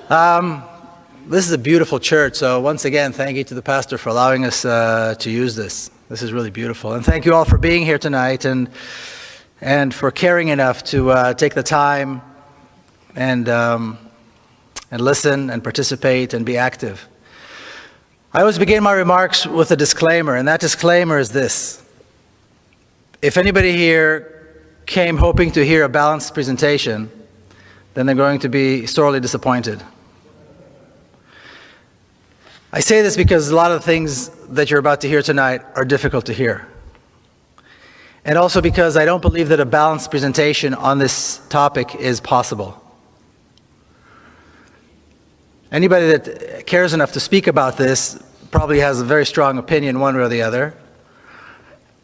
This is a beautiful church, so once again, thank you to the pastor for allowing us to use this. This is really beautiful. And thank you all for being here tonight and for caring enough to take the time and listen and participate and be active. I always begin my remarks with a disclaimer, and that disclaimer is this. If anybody here came hoping to hear a balanced presentation, then they're going to be sorely disappointed. I say this because a lot of the things that you're about to hear tonight are difficult to hear. And also because I don't believe that a balanced presentation on this topic is possible. Anybody that cares enough to speak about this probably has a very strong opinion one way or the other.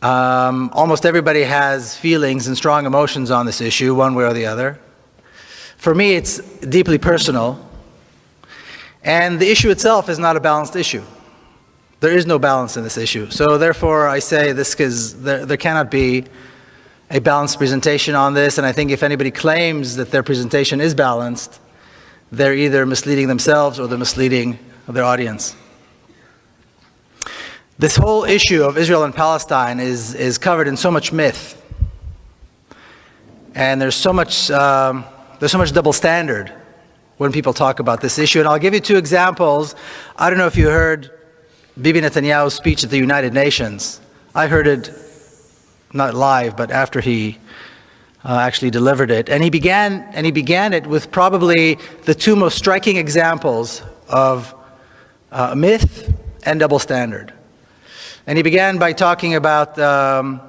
Almost everybody has feelings and strong emotions on this issue one way or the other. For me, it's deeply personal. And the issue itself is not a balanced issue. There is no balance in this issue. So therefore, I say this because there cannot be a balanced presentation on this. And I think if anybody claims that their presentation is balanced, they're either misleading themselves or they're misleading their audience. This whole issue of Israel and Palestine is covered in so much myth. And there's so much double standard when people talk about this issue. And I'll give you two examples. I don't know if you heard Bibi Netanyahu's speech at the United Nations. I heard it not live, but after he actually delivered it. And he began it with probably the two most striking examples of myth and double standard. And he began by talking about the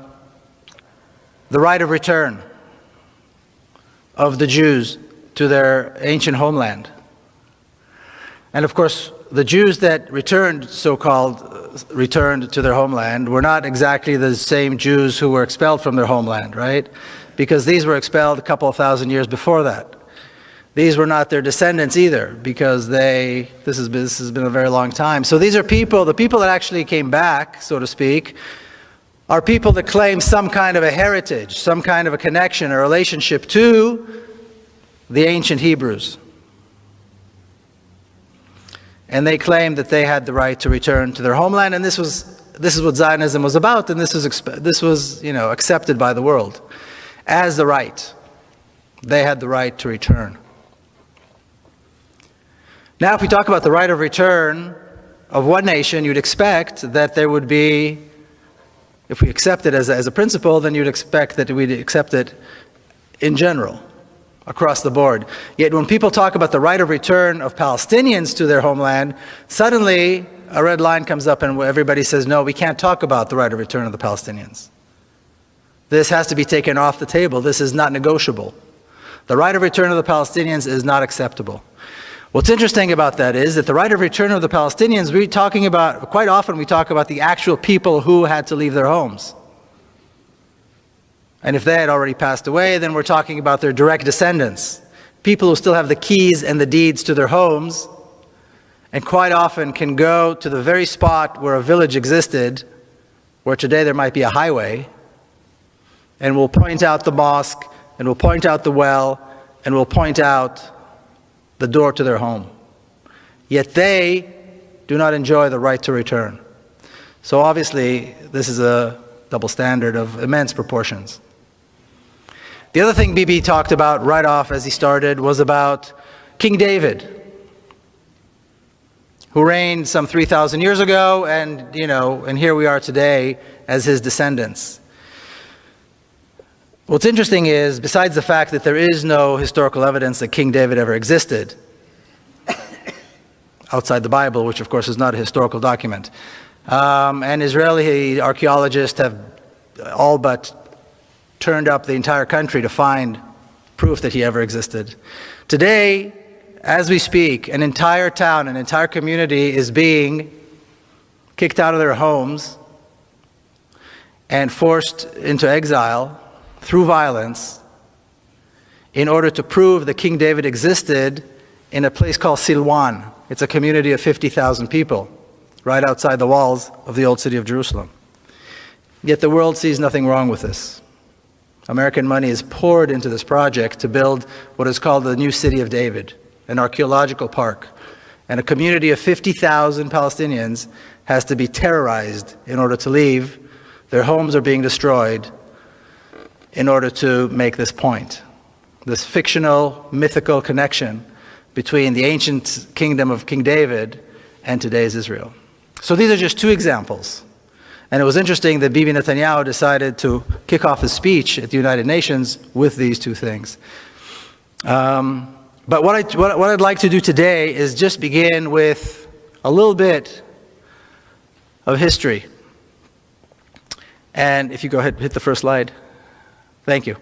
right of return of the Jews to their ancient homeland. And of course, the Jews that so-called returned to their homeland were not exactly the same Jews who were expelled from their homeland, right? Because these were expelled a couple of thousand years before that. These were not their descendants either, because this has been a very long time. So these are people, the people that actually came back, so to speak, are people that claim some kind of a heritage, some kind of a connection, a relationship to the ancient Hebrews. And they claimed that they had the right to return to their homeland, and this is what Zionism was about, and this was accepted by the world as the right. They had the right to return. Now, if we talk about the right of return of one nation, you'd expect that there would be, if we accept it as a principle, then you'd expect that we'd accept it in general, across the board. Yet when people talk about the right of return of Palestinians to their homeland, suddenly a red line comes up and everybody says, no, we can't talk about the right of return of the Palestinians. This has to be taken off the table. This is not negotiable. The right of return of the Palestinians is not acceptable. What's interesting about that is that the right of return of the Palestinians, quite often we talk about the actual people who had to leave their homes. And if they had already passed away, then we're talking about their direct descendants, people who still have the keys and the deeds to their homes, and quite often can go to the very spot where a village existed, where today there might be a highway, and will point out the mosque, and will point out the well, and will point out the door to their home. Yet they do not enjoy the right to return. So obviously, this is a double standard of immense proportions. The other thing Bibi talked about right off as he started was about King David, who reigned some 3,000 years ago, and here we are today as his descendants. What's interesting is, besides the fact that there is no historical evidence that King David ever existed, outside the Bible, which of course is not a historical document, and Israeli archaeologists have all but turned up the entire country to find proof that he ever existed. Today, as we speak, an entire town, an entire community is being kicked out of their homes and forced into exile through violence in order to prove that King David existed in a place called Silwan. It's a community of 50,000 people right outside the walls of the old city of Jerusalem. Yet the world sees nothing wrong with this. American money is poured into this project to build what is called the new city of David. an archaeological park, and a community of 50,000 Palestinians has to be terrorized in order to leave. Their homes are being destroyed in order to make this point. This fictional, mythical connection between the ancient kingdom of King David and today's Israel. So these are just two examples. And it was interesting that Bibi Netanyahu decided to kick off his speech at the United Nations with these two things. But what I'd like to do today is just begin with a little bit of history. And if you go ahead, hit the first slide. Thank you.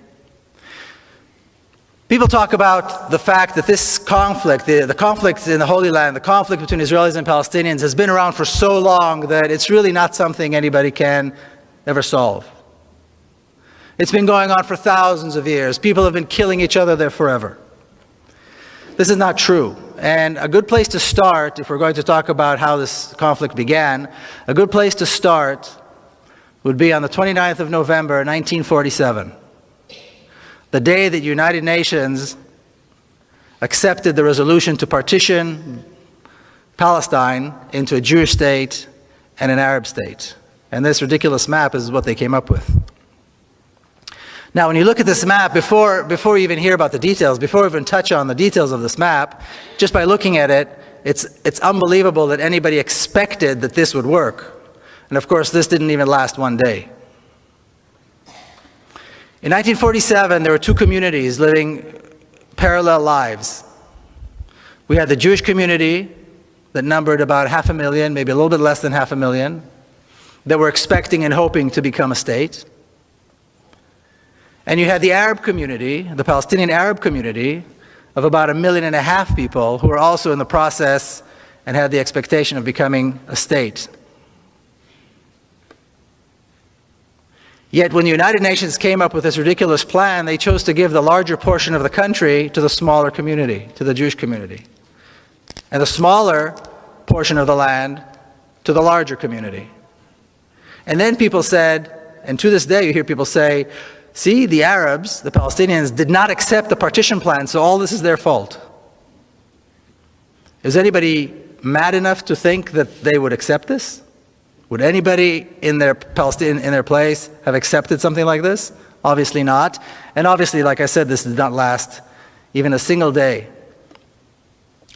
People talk about the fact that this conflict, the conflict in the Holy Land, the conflict between Israelis and Palestinians has been around for so long that it's really not something anybody can ever solve. It's been going on for thousands of years. People have been killing each other there forever. This is not true. And a good place to start, if we're going to talk about how this conflict began, a good place to start would be on the 29th of November, 1947. The day that the United Nations accepted the resolution to partition Palestine into a Jewish state and an Arab state. And this ridiculous map is what they came up with. Now, when you look at this map, before you even hear about the details, before you even touch on the details of this map, just by looking at it, it's unbelievable that anybody expected that this would work. And of course, this didn't even last one day. In 1947, there were two communities living parallel lives. We had the Jewish community that numbered about 500,000, maybe a little bit less than 500,000, that were expecting and hoping to become a state. And you had the Arab community, the Palestinian Arab community, of about 1.5 million people who were also in the process and had the expectation of becoming a state. Yet when the United Nations came up with this ridiculous plan, they chose to give the larger portion of the country to the smaller community, to the Jewish community, and the smaller portion of the land to the larger community. And then people said, and to this day you hear people say, see, the Arabs, the Palestinians, did not accept the partition plan, so all this is their fault. Is anybody mad enough to think that they would accept this? Would anybody in their place have accepted something like this? Obviously not. And obviously, like I said, this did not last even a single day.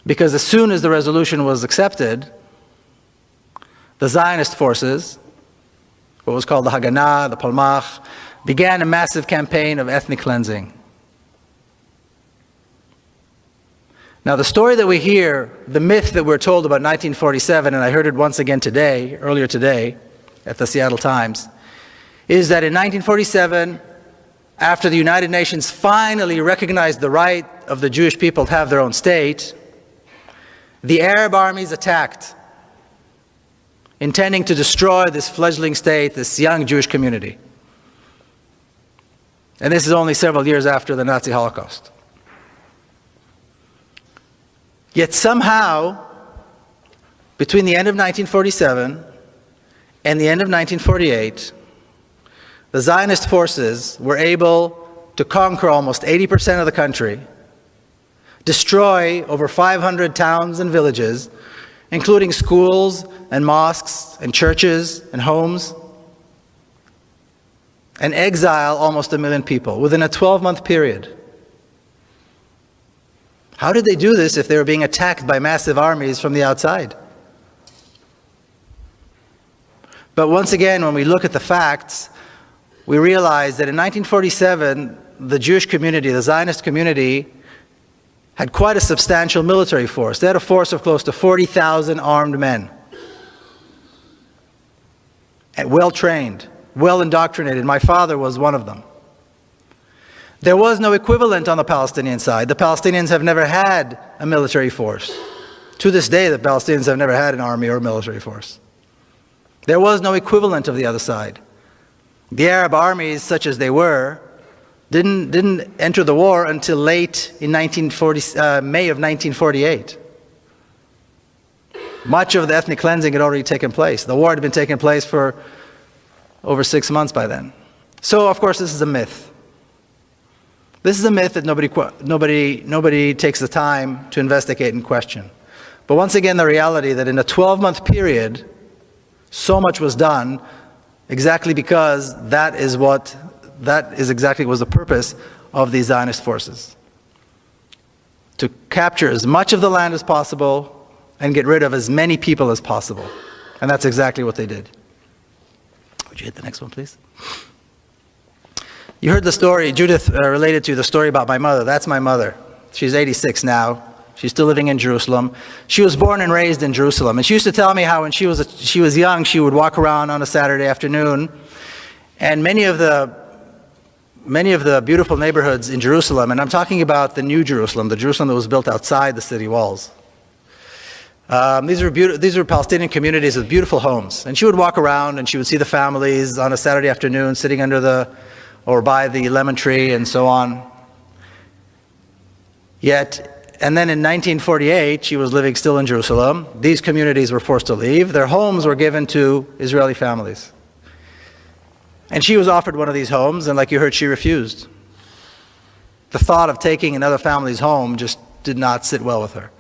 Because as soon as the resolution was accepted, the Zionist forces, what was called the Haganah, the Palmach, began a massive campaign of ethnic cleansing. Now, the story that we hear, the myth that we're told about 1947, and I heard it once again today, earlier today, at the Seattle Times, is that in 1947, after the United Nations finally recognized the right of the Jewish people to have their own state, the Arab armies attacked, intending to destroy this fledgling state, this young Jewish community. And this is only several years after the Nazi Holocaust. Yet somehow, between the end of 1947 and the end of 1948, the Zionist forces were able to conquer almost 80% of the country, destroy over 500 towns and villages, including schools and mosques and churches and homes, and exile almost 1 million people within a 12-month period. How did they do this if they were being attacked by massive armies from the outside? But once again, when we look at the facts, we realize that in 1947, the Jewish community, the Zionist community, had quite a substantial military force. They had a force of close to 40,000 armed men, and well-trained, well-indoctrinated. My father was one of them. There was no equivalent on the Palestinian side. The Palestinians have never had a military force. To this day, the Palestinians have never had an army or a military force. There was no equivalent of the other side. The Arab armies, such as they were, didn't enter the war until late in May of 1948. Much of the ethnic cleansing had already taken place. The war had been taking place for over 6 months by then. So, of course, this is a myth. This is a myth that nobody takes the time to investigate and question. But once again, the reality that in a 12-month period, so much was done exactly because that is exactly was the purpose of these Zionist forces. To capture as much of the land as possible and get rid of as many people as possible. And that's exactly what they did. Would you hit the next one, please? You heard the story, Judith related to the story about my mother. That's my mother. She's 86 now. She's still living in Jerusalem. She was born and raised in Jerusalem. And she used to tell me how when she was young, she would walk around on a Saturday afternoon, and many of the beautiful neighborhoods in Jerusalem, and I'm talking about the New Jerusalem, the Jerusalem that was built outside the city walls. These were Palestinian communities with beautiful homes. And she would walk around and she would see the families on a Saturday afternoon sitting under or by the lemon tree and so on. And then in 1948, she was living still in Jerusalem. These communities were forced to leave. Their homes were given to Israeli families. And she was offered one of these homes, and like you heard, she refused. The thought of taking another family's home just did not sit well with her.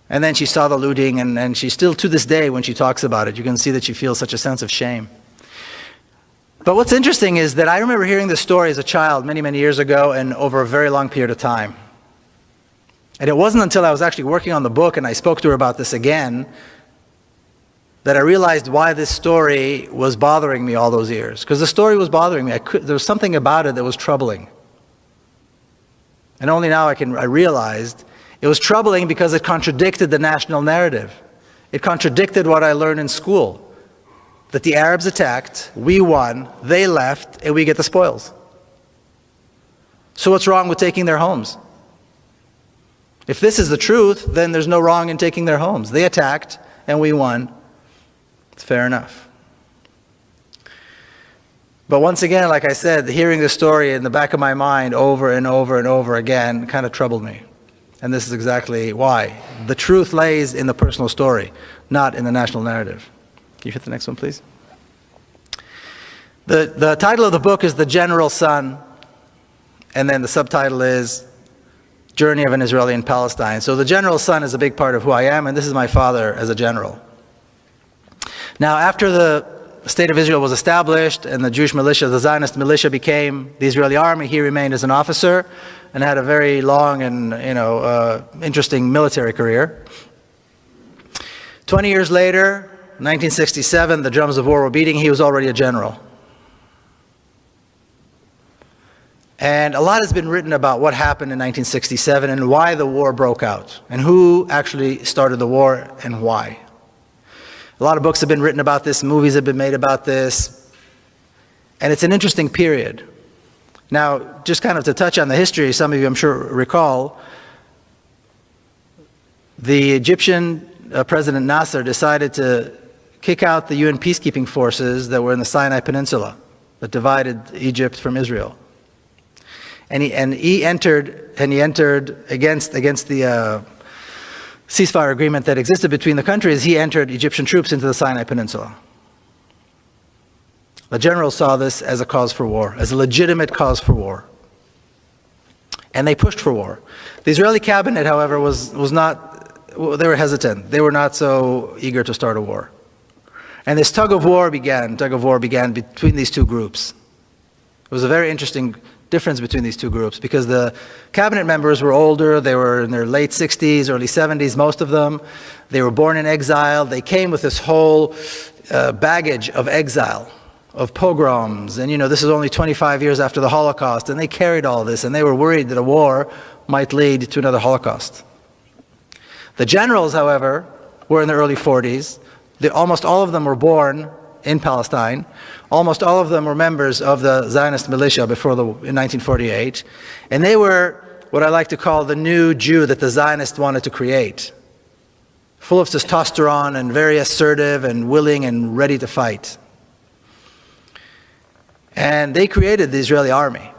And then she saw the looting, and she still, to this day, when she talks about it, you can see that she feels such a sense of shame. But what's interesting is that I remember hearing this story as a child many, many years ago and over a very long period of time. And it wasn't until I was actually working on the book and I spoke to her about this again that I realized why this story was bothering me all those years. Because the story was bothering me. There was something about it that was troubling. And only now I realized it was troubling because it contradicted the national narrative. It contradicted what I learned in school. That the Arabs attacked, we won, they left, and we get the spoils. So what's wrong with taking their homes? If this is the truth, then there's no wrong in taking their homes. They attacked, and we won. It's fair enough. But once again, like I said, hearing this story in the back of my mind over and over and over again kind of troubled me. And this is exactly why. The truth lays in the personal story, not in the national narrative. Can you hit the next one, please? The title of the book is The General Son, and then the subtitle is Journey of an Israeli in Palestine. So the General Son is a big part of who I am, and this is my father as a general. Now, after the State of Israel was established and the Jewish militia, the Zionist militia became the Israeli army, he remained as an officer and had a very long and interesting military career. 20 years later, 1967, the drums of war were beating. He was already a general. And a lot has been written about what happened in 1967 and why the war broke out and who actually started the war and why. A lot of books have been written about this, movies have been made about this, and it's an interesting period. Now, just kind of to touch on the history, some of you I'm sure recall, the Egyptian President Nasser decided to kick out the UN peacekeeping forces that were in the Sinai Peninsula that divided Egypt from Israel. And he entered against the ceasefire agreement that existed between the countries. He entered Egyptian troops into the Sinai Peninsula. The generals saw this as a cause for war, as a legitimate cause for war. And they pushed for war. The Israeli cabinet, however, was not, they were hesitant. They were not so eager to start a war. And this tug of war began between these two groups. It was a very interesting difference between these two groups because the cabinet members were older. They were in their late 60s, early 70s, most of them. They were born in exile. They came with this whole baggage of exile, of pogroms. And this is only 25 years after the Holocaust, and they carried all this, and they were worried that a war might lead to another Holocaust. The generals, however, were in their early 40s. Almost all of them were born in Palestine. Almost all of them were members of the Zionist militia in 1948. And they were what I like to call the new Jew that the Zionists wanted to create. Full of testosterone and very assertive and willing and ready to fight. And they created the Israeli army.